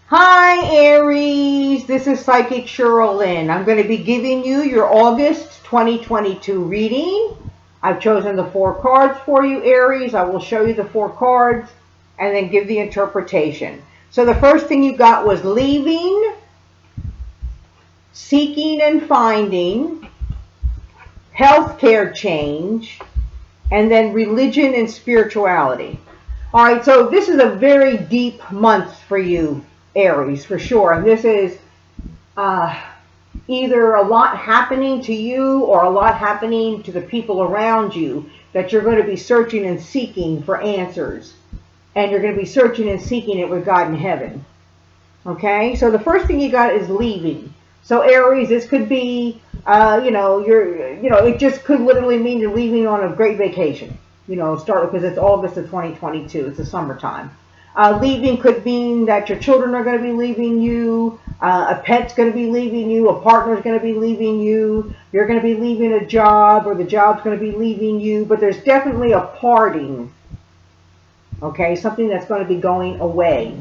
Hi Aries, this is Psychic Cheryl Lynn. I'm going to be giving you your August 2022 reading. I've chosen the four cards for you, Aries. I will show you the four cards and then give the interpretation. So the first thing you got was leaving, seeking and finding, healthcare change, and then religion and spirituality. All right, so this is a very deep month for you, Aries, for sure. And this is either a lot happening to you or a lot happening to the people around you that you're going to be searching and seeking for answers. And you're going to be searching and seeking it with God in heaven. Okay, so the first thing you got is leaving. So Aries, this could be, it just could literally mean you're leaving on a great vacation. Start because it's August of 2022. It's the summertime. Leaving could mean that your children are going to be leaving you, a pet's going to be leaving you, a partner's going to be leaving you, you're going to be leaving a job, or the job's going to be leaving you. But there's definitely a parting. Okay, something that's going to be going away.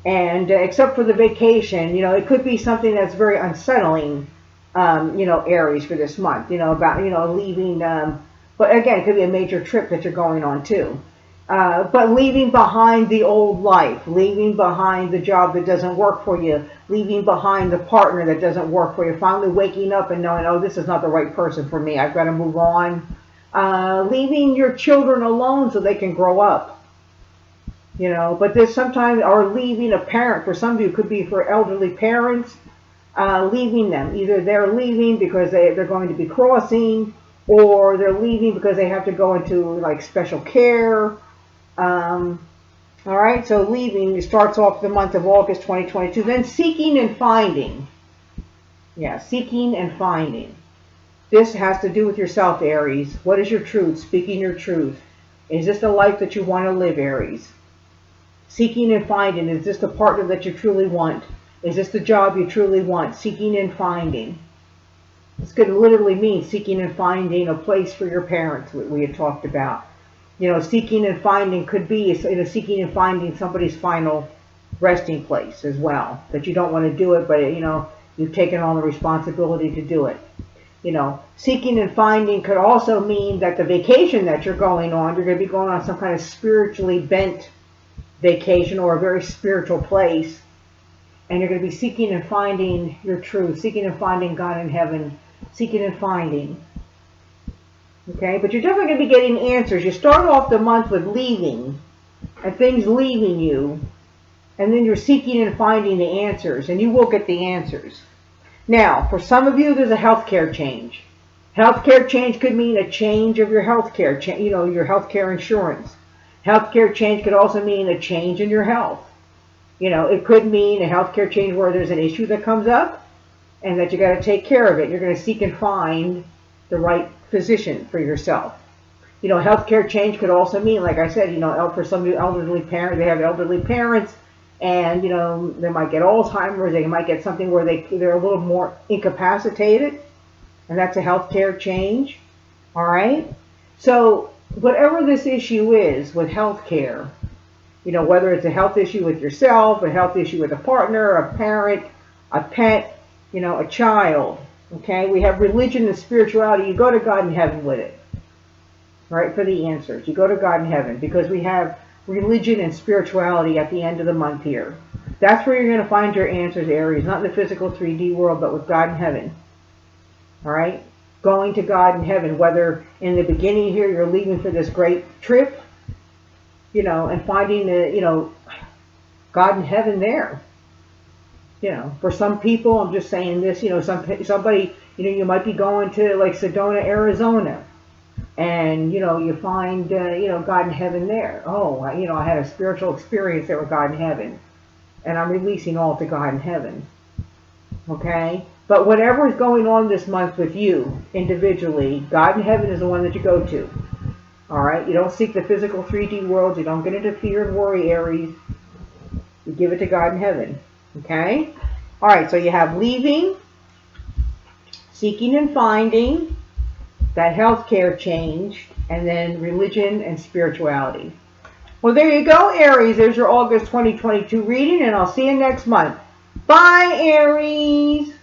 And except for the vacation, it could be something that's very unsettling, Aries, for this month, about, leaving. But again, it could be a major trip that you're going on too. But leaving behind the old life, leaving behind the job that doesn't work for you, leaving behind the partner that doesn't work for you, finally waking up and knowing, oh, this is not the right person for me. I've got to move on. Leaving your children alone so they can grow up. But there's sometimes, or leaving a parent, for some of you, could be for elderly parents, leaving them. Either they're leaving because they're going to be crossing, or they're leaving because they have to go into like special care. All right, so leaving starts off the month of August 2022. Then seeking and finding. Yeah, seeking and finding. This has to do with yourself, Aries. What is your truth? Speaking your truth. Is this the life that you want to live, Aries? Seeking and finding. Is this the partner that you truly want? Is this the job you truly want? Seeking and finding. This could literally mean seeking and finding a place for your parents, what we had talked about. Seeking and finding could be, seeking and finding somebody's final resting place as well. That you don't want to do it, but, you've taken on the responsibility to do it. Seeking and finding could also mean that the vacation that you're going on, you're going to be going on some kind of spiritually bent vacation or a very spiritual place, and you're going to be seeking and finding your truth, seeking and finding God in heaven, seeking and finding. Okay, but you're definitely going to be getting answers. You start off the month with leaving and things leaving you, and then you're seeking and finding the answers, and you will get the answers. Now, for some of you, there's a healthcare change. Healthcare change could mean a change of your healthcare, your healthcare insurance. Healthcare change could also mean a change in your health. It could mean a healthcare change where there's an issue that comes up and that you got to take care of it. You're going to seek and find the right physician for yourself. Healthcare change could also mean, like I said, for some elderly parents, they have elderly parents, and they might get Alzheimer's. They might get something where they're a little more incapacitated, and that's a healthcare change. All right, so whatever this issue is with healthcare, whether it's a health issue with yourself, a health issue with a partner, a parent, a pet, a child, okay? We have religion and spirituality. You go to God in heaven with it, right, for the answers. You go to God in heaven because we have religion and spirituality at the end of the month here. That's where you're going to find your answers, Aries, not in the physical 3D world, but with God in heaven, all right? Going to God in heaven, whether in the beginning here you're leaving for this great trip, and finding God in heaven there. For some people, I'm just saying this, somebody, you might be going to like Sedona, Arizona, and, you find, God in heaven there. Oh, I had a spiritual experience there with God in heaven, and I'm releasing all to God in heaven. Okay? But whatever is going on this month with you individually, God in heaven is the one that you go to. All right? You don't seek the physical 3D world. You don't get into fear and worry, Aries. You give it to God in heaven. Okay? All right, so you have leaving, seeking and finding, that healthcare change, and then religion and spirituality. Well, there you go, Aries. There's your August 2022 reading, and I'll see you next month. Bye, Aries.